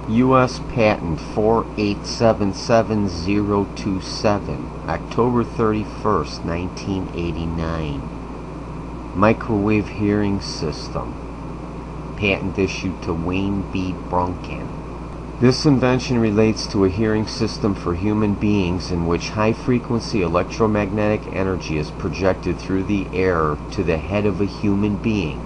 U.S. Patent 4877027, October 31st, 1989. Microwave hearing system. Patent issued to Wayne B. Brunken. This invention relates to a hearing system for human beings in which high-frequency electromagnetic energy is projected through the air to the head of a human being,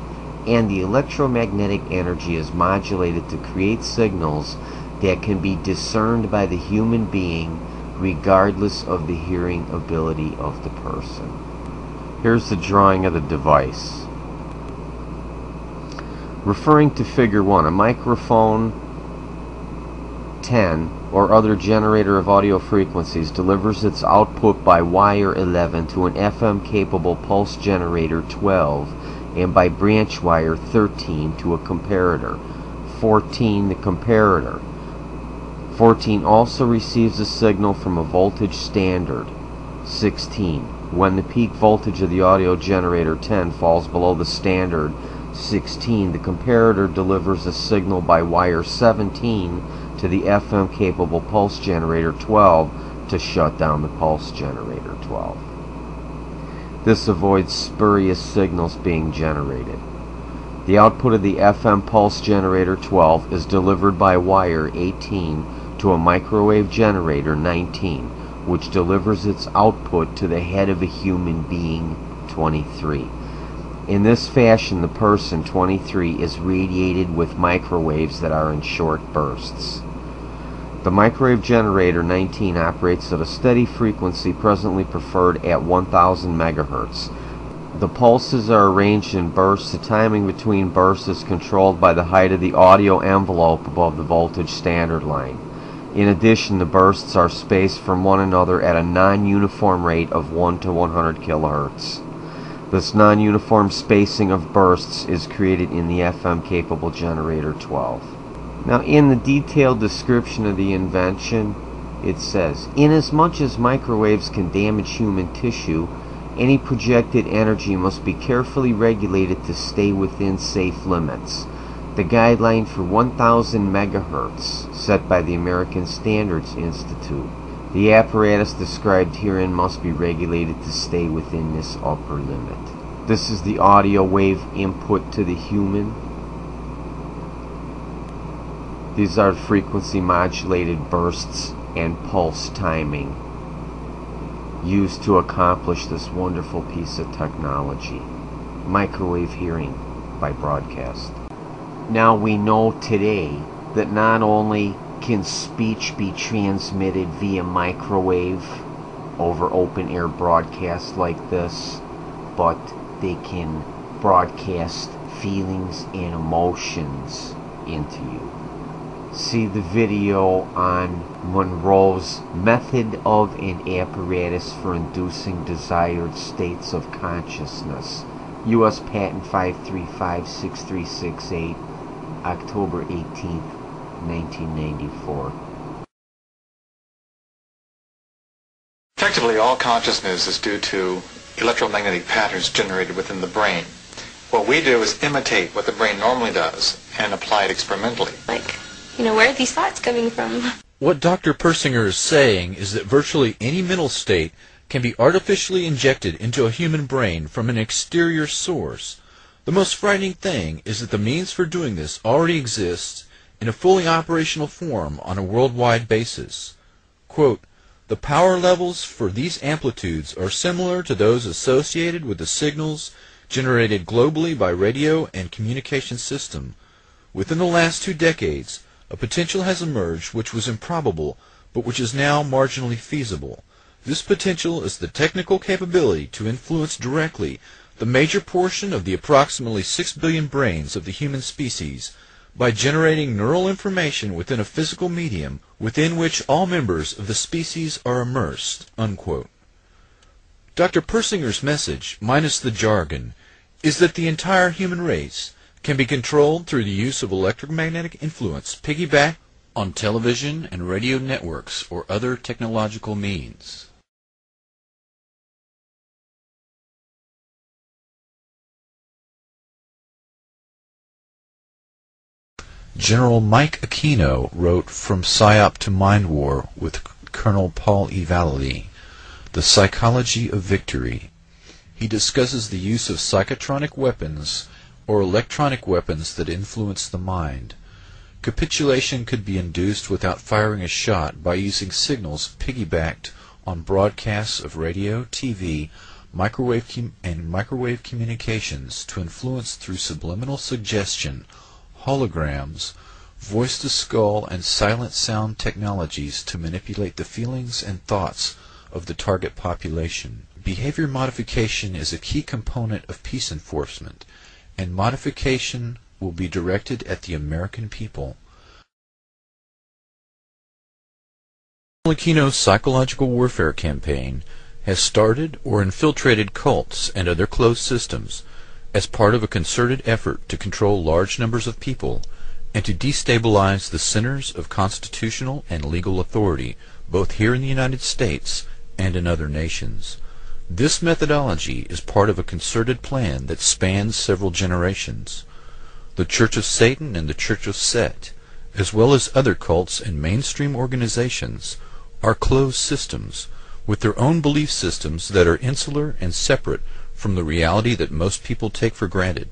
and the electromagnetic energy is modulated to create signals that can be discerned by the human being regardless of the hearing ability of the person. Here's the drawing of the device. Referring to Figure 1, a microphone 10 or other generator of audio frequencies delivers its output by wire 11 to an FM-capable pulse generator 12 and by branch wire 13 to a comparator 14. The comparator 14 also receives a signal from a voltage standard 16. When the peak voltage of the audio generator 10 falls below the standard 16, the comparator delivers a signal by wire 17 to the FM-capable pulse generator 12 to shut down the pulse generator 12. This avoids spurious signals being generated. The output of the FM pulse generator 12 is delivered by wire 18 to a microwave generator 19, which delivers its output to the head of a human being 23. In this fashion, the person 23 is radiated with microwaves that are in short bursts. The microwave generator 19 operates at a steady frequency presently preferred at 1000 MHz. The pulses are arranged in bursts. The timing between bursts is controlled by the height of the audio envelope above the voltage standard line. In addition, the bursts are spaced from one another at a non-uniform rate of 1 to 100 kHz. This non-uniform spacing of bursts is created in the FM-capable generator 12. Now, in the detailed description of the invention, it says, inasmuch as microwaves can damage human tissue, any projected energy must be carefully regulated to stay within safe limits. The guideline for 1000 MHz, set by the American Standards Institute. The apparatus described herein must be regulated to stay within this upper limit. This is the audio wave input to the human. These are frequency modulated bursts and pulse timing used to accomplish this wonderful piece of technology. Microwave hearing by broadcast. Now we know today that not only can speech be transmitted via microwave over open air broadcasts like this, but they can broadcast feelings and emotions into you. See the video on Monroe's method of an apparatus for inducing desired states of consciousness. U.S. Patent 5356368, October 18th, 1994. Effectively, all consciousness is due to electromagnetic patterns generated within the brain. What we do is imitate what the brain normally does and apply it experimentally. Where are these thoughts coming from? What Dr. Persinger is saying is that virtually any mental state can be artificially injected into a human brain from an exterior source. The most frightening thing is that the means for doing this already exists in a fully operational form on a worldwide basis. Quote, the power levels for these amplitudes are similar to those associated with the signals generated globally by radio and communication system. Within the last 2 decades, a potential has emerged which was improbable, but which is now marginally feasible. This potential is the technical capability to influence directly the major portion of the approximately 6 billion brains of the human species by generating neural information within a physical medium within which all members of the species are immersed. Unquote. Dr. Persinger's message, minus the jargon, is that the entire human race can be controlled through the use of electromagnetic influence piggyback on television and radio networks or other technological means. General Mike Aquino wrote From Psyop to Mind War with Colonel Paul E. Vallely, The Psychology of Victory. He discusses the use of psychotronic weapons or electronic weapons that influence the mind. Capitulation could be induced without firing a shot by using signals piggybacked on broadcasts of radio, TV, microwave communications to influence through subliminal suggestion, holograms, voice-to-skull and silent sound technologies to manipulate the feelings and thoughts of the target population. Behavior modification is a key component of peace enforcement, and modification will be directed at the American people. Aquino's psychological warfare campaign has started or infiltrated cults and other closed systems as part of a concerted effort to control large numbers of people and to destabilize the centers of constitutional and legal authority, both here in the United States and in other nations. This methodology is part of a concerted plan that spans several generations. The Church of Satan and the Church of Set, as well as other cults and mainstream organizations, are closed systems with their own belief systems that are insular and separate from the reality that most people take for granted.